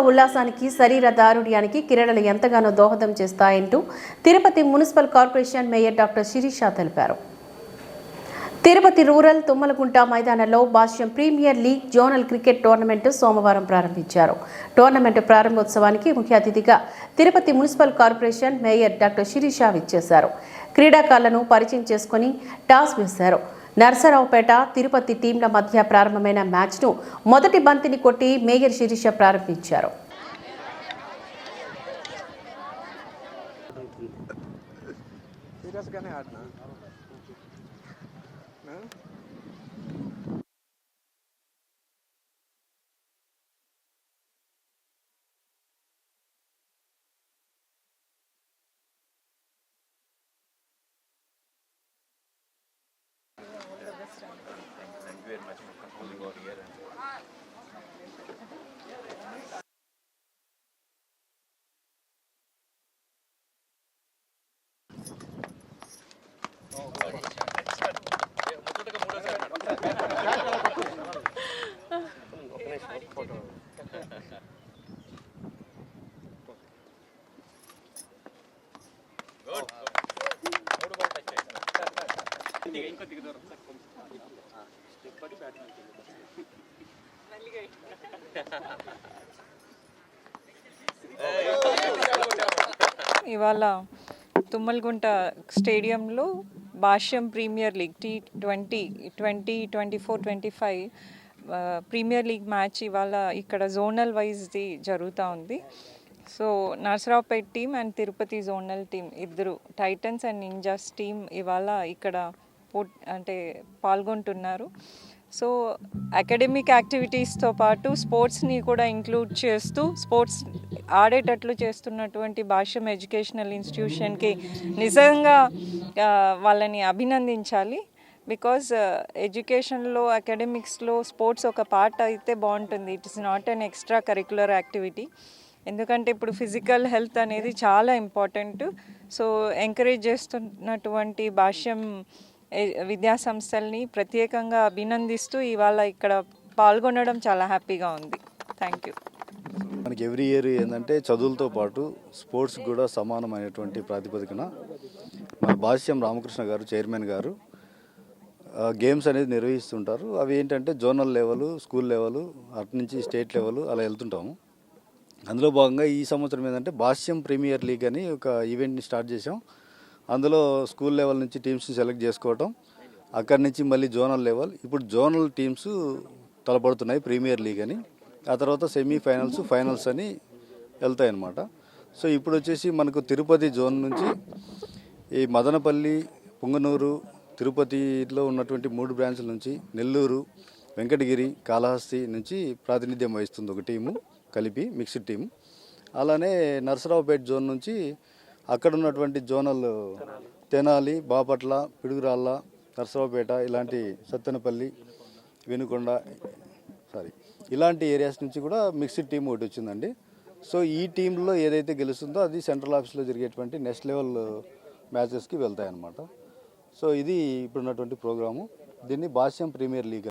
ఉల్లాసానికి శరీర దారుఢ్యానికి క్రీడలు ఎంతగానో దోహదం చేస్తాయంటూ Tirupati municipal corporation mayor doctor Sirisha తెలిపారు. తిరుపతి రూరల్ తుమ్మలగుంట మైదానంలో Bhashyam premier league zonal cricket tournament సోమవారం ప్రారంభించారు. టోర్నమెంట్ ప్రారంభోత్సవానికి ముఖ్య అతిథిగా Tirupati municipal corporation mayor doctor Sirisha విచ్చేశారు. క్రీడాకారులను పరిచయం చేసుకుని టాస్ వేశారు. నర్సరావుపేట తిరుపతి టీంల మధ్య ప్రారంభమైన మ్యాచ్ను మొదటి బంతిని కొట్టి మేయర్ శిరీష ప్రారంభించారు. ఇవాళ తుమ్మలగుంట స్టేడియంలో Bhashyam premier league T20 2024-25 premier league match ఇవాళ ఇక్కడ జోనల్ వైజ్ది జరుగుతూ ఉంది. So Narasaraopet team and Tirupati zonal team ఇద్దరు టైటన్స్ అండ్ నింజాస్ టీమ్ ఇవాళ ఇక్కడ పాల్గొంటున్నారు. సో అకాడమిక్ యాక్టివిటీస్తో పాటు స్పోర్ట్స్ని కూడా ఇంక్లూడ్ చేస్తూ స్పోర్ట్స్ ఆడేటట్లు చేస్తున్నటువంటి భాష్యం ఎడ్యుకేషనల్ ఇన్స్టిట్యూషన్కి నిజంగా వాళ్ళని అభినందించాలి. బికాజ్ ఎడ్యుకేషన్లో అకాడమిక్స్లో స్పోర్ట్స్ ఒక పార్ట్ అయితే బాగుంటుంది. It is not an extra curricular activity. ఎందుకంటే ఇప్పుడు ఫిజికల్ హెల్త్ అనేది చాలా ఇంపార్టెంట్. సో ఎంకరేజ్ చేస్తున్నటువంటి భాష్యం విద్యా సంస్థల్ని ప్రత్యేకంగా అభినందిస్తూ ఇవాళ ఇక్కడ పాల్గొనడం చాలా హ్యాపీగా ఉంది. Thank you. మనకి ఎవ్రీ ఇయర్ ఏంటంటే చదువులతో పాటు స్పోర్ట్స్ కూడా సమానమైనటువంటి ప్రాతిపదికన మన భాష్యం రామకృష్ణ గారు చైర్మన్ గారు గేమ్స్ అనేది నిర్వహిస్తుంటారు. అవి ఏంటంటే జోనల్ లెవెల్, స్కూల్ లెవెల్, అటు నుంచి స్టేట్ లెవెల్ అలా వెళ్తుంటాము. అందులో భాగంగా ఈ సంవత్సరం ఏంటంటే భాష్యం ప్రీమియర్ లీగ్ అని ఒక ఈవెంట్ని స్టార్ట్ చేసాం. అందులో స్కూల్ లెవెల్ నుంచి టీమ్స్ని సెలెక్ట్ చేసుకోవటం, అక్కడి నుంచి మళ్ళీ జోనల్ లెవెల్, ఇప్పుడు జోనల్ టీమ్స్ తలపడుతున్నాయి ప్రీమియర్ లీగ్ అని. ఆ తర్వాత సెమీఫైనల్స్, ఫైనల్స్ అని వెళ్తాయి అన్నమాట. సో ఇప్పుడు వచ్చేసి మనకు తిరుపతి జోన్ నుంచి ఈ మదనపల్లి, పుంగనూరు, తిరుపతిలో ఉన్నటువంటి 3 బ్రాంచ్ల నుంచి నెల్లూరు, వెంకటగిరి, కాళహస్తి నుంచి ప్రాతినిధ్యం వహిస్తుంది ఒక టీము కలిపి మిక్స్డ్ టీము. అలానే నర్సరావుపేట జోన్ నుంచి అక్కడ ఉన్నటువంటి జోనల్ తెనాలి, బాపట్ల, పిడుగురాళ్ళ, నర్సరావుపేట ఇలాంటి సత్తెనపల్లి, వెనుకొండ ఇలాంటి ఏరియాస్ నుంచి కూడా మిక్స్డ్ టీం ఒకటి వచ్చిందండి. సో ఈ టీంలో ఏదైతే గెలుస్తుందో అది సెంట్రల్ ఆఫీస్లో జరిగేటువంటి నెక్స్ట్ లెవెల్ మ్యాచెస్కి వెళ్తాయి అన్నమాట. సో ఇది ఇప్పుడున్నటువంటి ప్రోగ్రాము. దీన్ని భాష్యం ప్రీమియర్ లీగ్